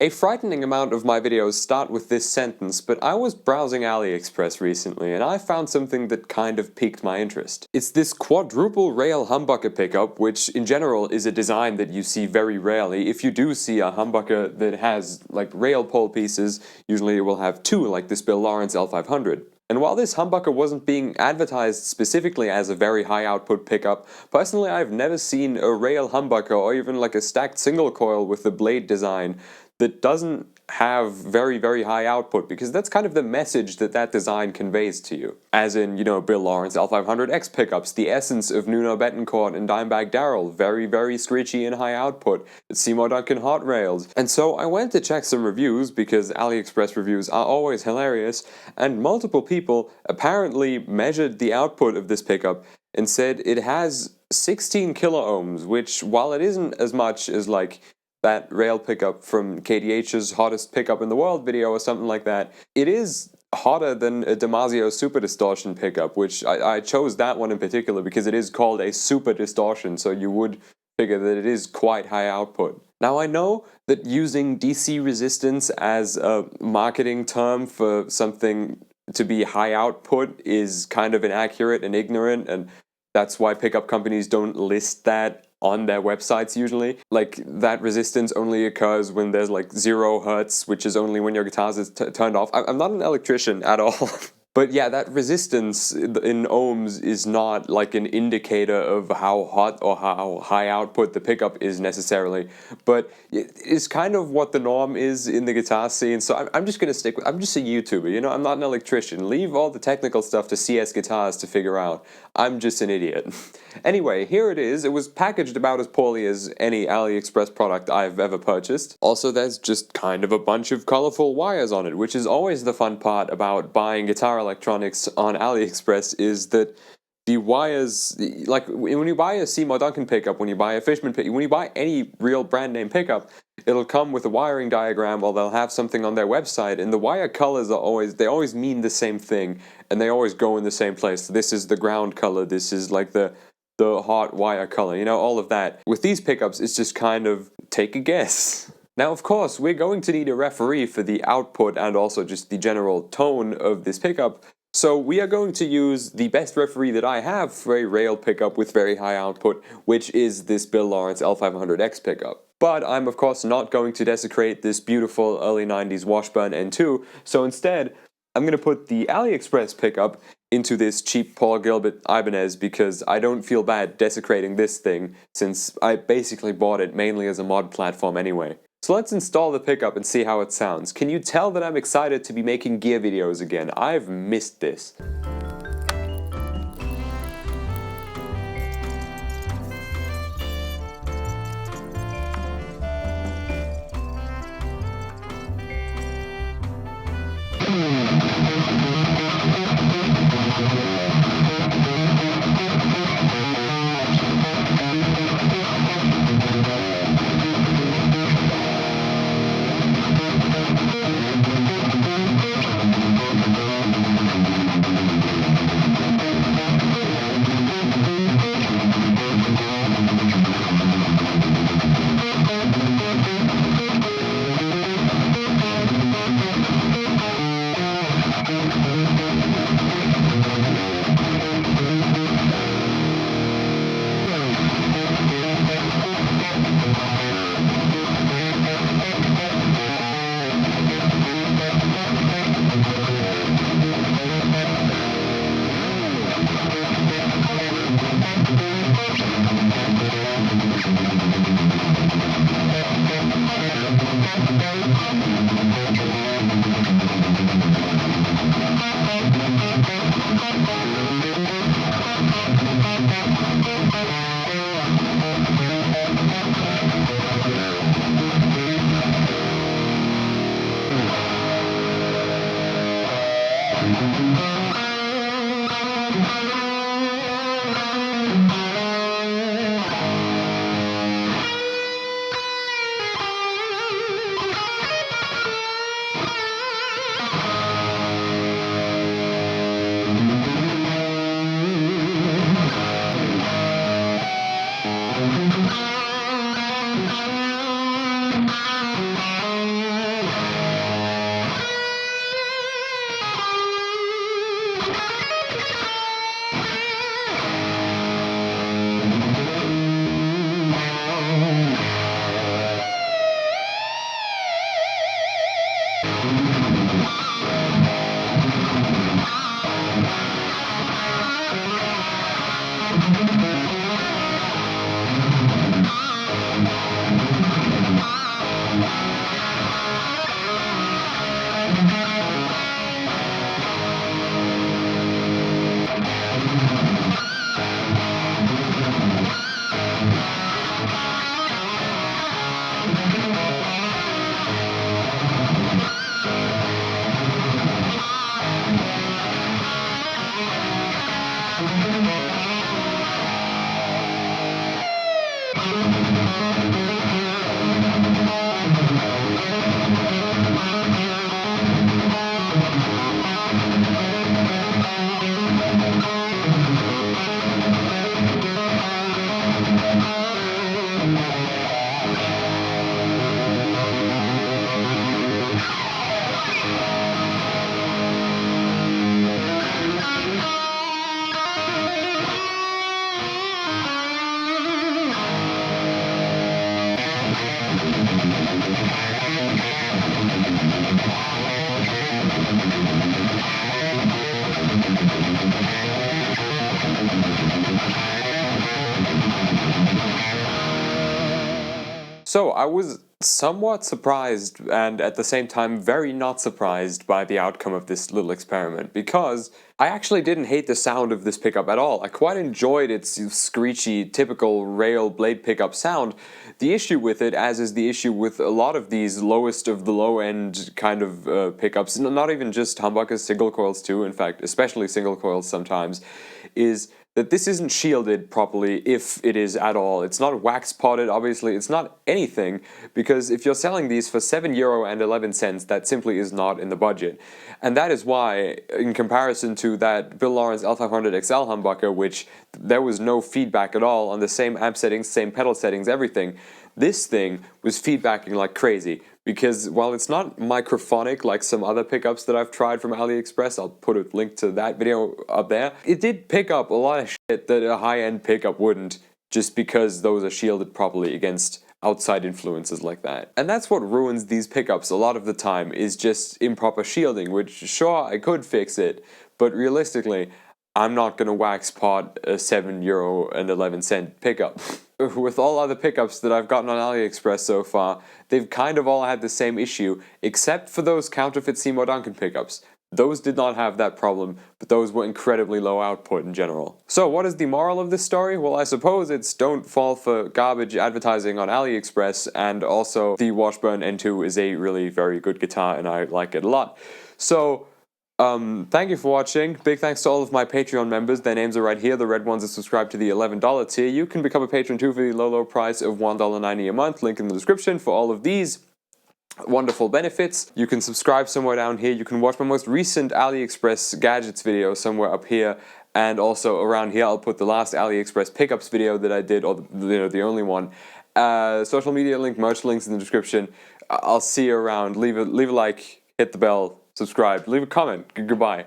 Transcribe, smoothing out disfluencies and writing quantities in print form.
A frightening amount of my videos start with this sentence, but I was browsing AliExpress recently and I found something that kind of piqued my interest. It's this quadruple rail humbucker pickup, which in general is a design that you see very rarely. If you do see a humbucker that has like rail pole pieces, usually it will have two, like this Bill Lawrence L500. And while this humbucker wasn't being advertised specifically as a very high output pickup, personally I've never seen a rail humbucker or even like a stacked single coil with the blade design that doesn't have very high output, because that's kind of the message that that design conveys to you. As in, you know, Bill Lawrence L500X pickups, the essence of Nuno Betancourt and Dimebag Darrell, very screechy and high output. Seymour Duncan hot rails. And so I went to check some reviews, because AliExpress reviews are always hilarious, and multiple people apparently measured the output of this pickup and said it has 16 kiloohms, which, while it isn't as much as like that rail pickup from KDH's hottest pickup in the world video or something like that, it is hotter than a Damasio Super Distortion pickup, which I chose that one in particular because it is called a Super Distortion, so you would figure that it is quite high output. Now I know that using DC resistance as a marketing term for something to be high output is kind of inaccurate and ignorant, and that's why pickup companies don't list that on their websites usually. Like, that resistance only occurs when there's like 0 hertz, which is only when your guitars is turned off. I'm not an electrician at all. But yeah, that resistance in ohms is not like an indicator of how hot or how high output the pickup is necessarily, but it's kind of what the norm is in the guitar scene. So I'm just gonna stick with, I'm just a YouTuber, you know, I'm not an electrician. Leave all the technical stuff to CS Guitars to figure out. I'm just an idiot. Anyway, here it is. It was packaged about as poorly as any AliExpress product I've ever purchased. Also, there's just kind of a bunch of colorful wires on it, which is always the fun part about buying guitar electronics on AliExpress, is that the wires, like when you buy a Seymour Duncan pickup, when you buy a Fishman pickup, when you buy any real brand name pickup, it'll come with a wiring diagram, or they'll have something on their website, and the wire colors are always, they always mean the same thing, and they always go in the same place. This is the ground color, this is like the hot wire color, you know, all of that. With these pickups, it's just kind of take a guess. Now, of course, we're going to need a referee for the output and also just the general tone of this pickup, so we are going to use the best referee that I have for a rail pickup with very high output, which is this Bill Lawrence L500X pickup. But I'm of course not going to desecrate this beautiful early 90s Washburn N2, so instead I'm going to put the AliExpress pickup into this cheap Paul Gilbert Ibanez, because I don't feel bad desecrating this thing, since I basically bought it mainly as a mod platform anyway. So let's install the pickup and see how it sounds. Can you tell that I'm excited to be making gear videos again? I've missed this. So I was somewhat surprised and at the same time very not surprised by the outcome of this little experiment, because I actually didn't hate the sound of this pickup at all. I quite enjoyed its screechy, typical rail blade pickup sound. The issue with it, as is the issue with a lot of these lowest of the low end kind of pickups, not even just humbuckers, single coils too, in fact, especially single coils sometimes, is that this isn't shielded properly, if it is at all. It's not wax potted, obviously, it's not anything, because if you're selling these for €7.11, that simply is not in the budget. And that is why, in comparison to that Bill Lawrence L500XL humbucker, which there was no feedback at all on the same amp settings, same pedal settings, everything, this thing was feedbacking like crazy. Because while it's not microphonic like some other pickups that I've tried from AliExpress, I'll put a link to that video up there, it did pick up a lot of shit that a high-end pickup wouldn't, just because those are shielded properly against outside influences like that. And that's what ruins these pickups a lot of the time, is just improper shielding, which sure, I could fix it, but realistically, I'm not gonna wax pot a €7.11 pickup. With all other pickups that I've gotten on AliExpress so far, they've kind of all had the same issue, except for those counterfeit Seymour Duncan pickups. Those did not have that problem, but those were incredibly low output in general. So what is the moral of this story? Well, I suppose it's don't fall for garbage advertising on AliExpress, and also the Washburn N2 is a really very good guitar and I like it a lot. So, thank you for watching. Big thanks to all of my Patreon members. Their names are right here. The red ones are subscribed to the $11 tier. You can become a patron too for the low price of $1.90 a month. Link in the description for all of these wonderful benefits. You can subscribe somewhere down here. You can watch my most recent AliExpress gadgets video somewhere up here. And also around here I'll put the last AliExpress pickups video that I did, or the only one. Social media link, merch links in the description. I'll see you around. Leave a like, hit the bell, subscribe, leave a comment. Goodbye.